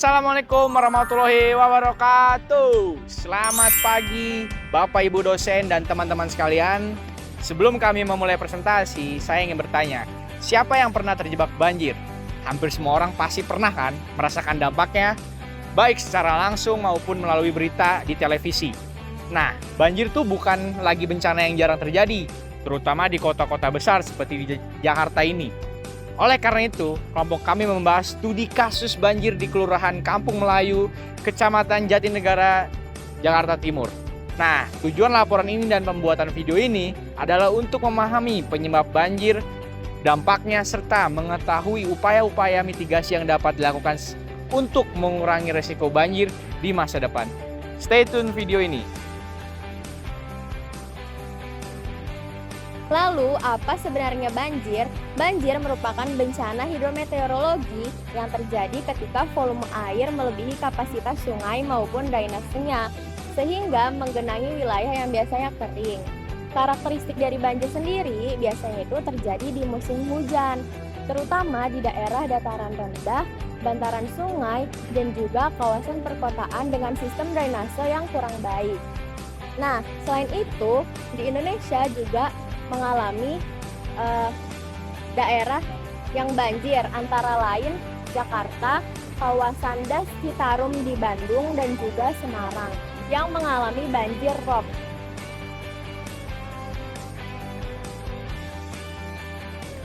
Assalamualaikum warahmatullahi wabarakatuh. Selamat pagi Bapak Ibu dosen dan teman-teman sekalian. Sebelum kami memulai presentasi, saya ingin bertanya, siapa yang pernah terjebak banjir? Hampir semua orang pasti pernah kan merasakan dampaknya, baik secara langsung maupun melalui berita di televisi. Nah, banjir tuh bukan lagi bencana yang jarang terjadi, terutama di kota-kota besar seperti di Jakarta ini. Oleh karena itu, kelompok kami membahas studi kasus banjir di Kelurahan Kampung Melayu, Kecamatan Jatinegara, Jakarta Timur. Nah, tujuan laporan ini dan pembuatan video ini adalah untuk memahami penyebab banjir, dampaknya, serta mengetahui upaya-upaya mitigasi yang dapat dilakukan untuk mengurangi resiko banjir di masa depan. Stay tune video ini. Lalu, apa sebenarnya banjir? Banjir merupakan bencana hidrometeorologi yang terjadi ketika volume air melebihi kapasitas sungai maupun drainasenya, sehingga menggenangi wilayah yang biasanya kering. Karakteristik dari banjir sendiri biasanya itu terjadi di musim hujan, terutama di daerah dataran rendah, bantaran sungai, dan juga kawasan perkotaan dengan sistem drainase yang kurang baik. Nah, selain itu, di Indonesia juga mengalami daerah yang banjir, antara lain Jakarta, kawasan Das Citarum di Bandung, dan juga Semarang yang mengalami banjir rob.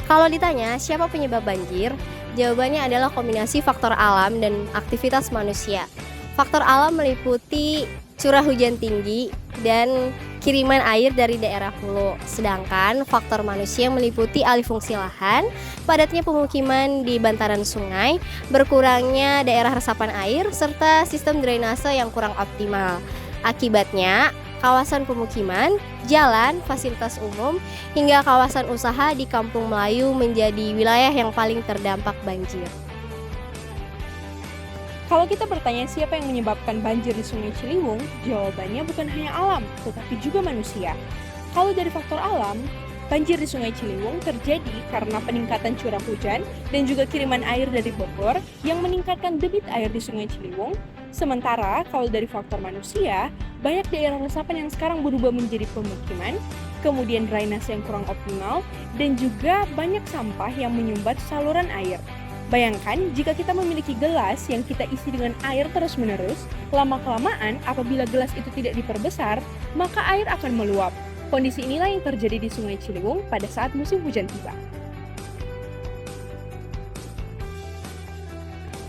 Kalau ditanya siapa penyebab banjir, jawabannya adalah kombinasi faktor alam dan aktivitas manusia. Faktor alam meliputi curah hujan tinggi dan kiriman air dari daerah hulu. Sedangkan faktor manusia meliputi alih fungsi lahan, padatnya pemukiman di bantaran sungai, berkurangnya daerah resapan air, serta sistem drainase yang kurang optimal. Akibatnya, kawasan pemukiman, jalan, fasilitas umum, hingga kawasan usaha di Kampung Melayu menjadi wilayah yang paling terdampak banjir. Kalau kita bertanya siapa yang menyebabkan banjir di Sungai Ciliwung, jawabannya bukan hanya alam, tetapi juga manusia. Kalau dari faktor alam, banjir di Sungai Ciliwung terjadi karena peningkatan curah hujan dan juga kiriman air dari Bogor yang meningkatkan debit air di Sungai Ciliwung. Sementara kalau dari faktor manusia, banyak daerah resapan yang sekarang berubah menjadi pemukiman, kemudian drainase yang kurang optimal, dan juga banyak sampah yang menyumbat saluran air. Bayangkan jika kita memiliki gelas yang kita isi dengan air terus-menerus, lama-kelamaan apabila gelas itu tidak diperbesar, maka air akan meluap. Kondisi inilah yang terjadi di Sungai Ciliwung pada saat musim hujan tiba.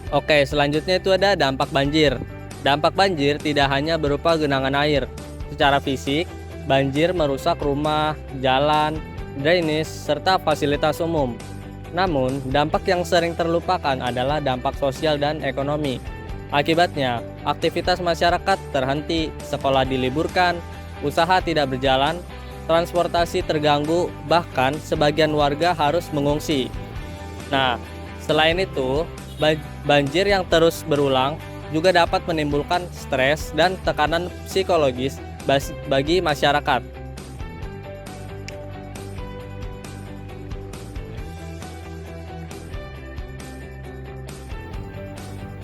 Oke, selanjutnya itu ada dampak banjir. Dampak banjir tidak hanya berupa genangan air. Secara fisik, banjir merusak rumah, jalan, drainase, serta fasilitas umum. Namun, dampak yang sering terlupakan adalah dampak sosial dan ekonomi. Akibatnya, aktivitas masyarakat terhenti, sekolah diliburkan, usaha tidak berjalan, transportasi terganggu, bahkan sebagian warga harus mengungsi. Nah, selain itu, banjir yang terus berulang juga dapat menimbulkan stres dan tekanan psikologis bagi masyarakat.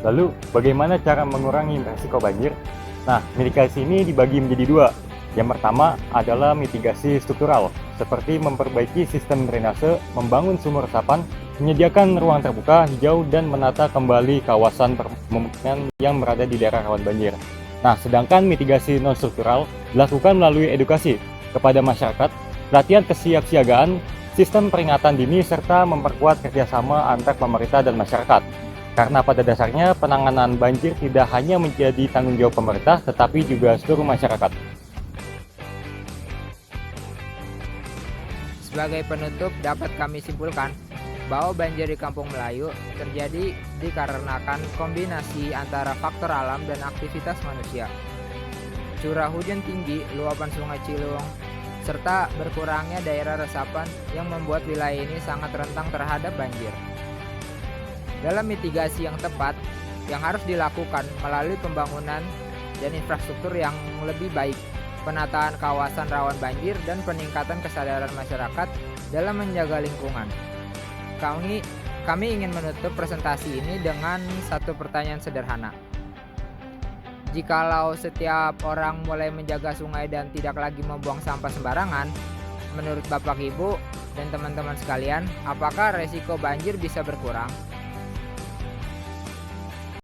Lalu, bagaimana cara mengurangi risiko banjir? Nah, mitigasi ini dibagi menjadi dua. Yang pertama adalah mitigasi struktural, seperti memperbaiki sistem drainase, membangun sumur resapan, menyediakan ruang terbuka hijau, dan menata kembali kawasan pemukiman yang berada di daerah rawan banjir. Nah, sedangkan mitigasi non-struktural dilakukan melalui edukasi kepada masyarakat, pelatihan kesiapsiagaan, sistem peringatan dini, serta memperkuat kerjasama antar pemerintah dan masyarakat. Karena pada dasarnya penanganan banjir tidak hanya menjadi tanggung jawab pemerintah, tetapi juga seluruh masyarakat. Sebagai penutup, dapat kami simpulkan bahwa banjir di Kampung Melayu terjadi dikarenakan kombinasi antara faktor alam dan aktivitas manusia. Curah hujan tinggi, luapan Sungai Ciliwung, serta berkurangnya daerah resapan yang membuat wilayah ini sangat rentan terhadap banjir. Dalam mitigasi yang tepat, yang harus dilakukan melalui pembangunan dan infrastruktur yang lebih baik, penataan kawasan rawan banjir, dan peningkatan kesadaran masyarakat dalam menjaga lingkungan. Kami ingin menutup presentasi ini dengan satu pertanyaan sederhana. Jikalau setiap orang mulai menjaga sungai dan tidak lagi membuang sampah sembarangan, menurut Bapak Ibu dan teman-teman sekalian, apakah resiko banjir bisa berkurang?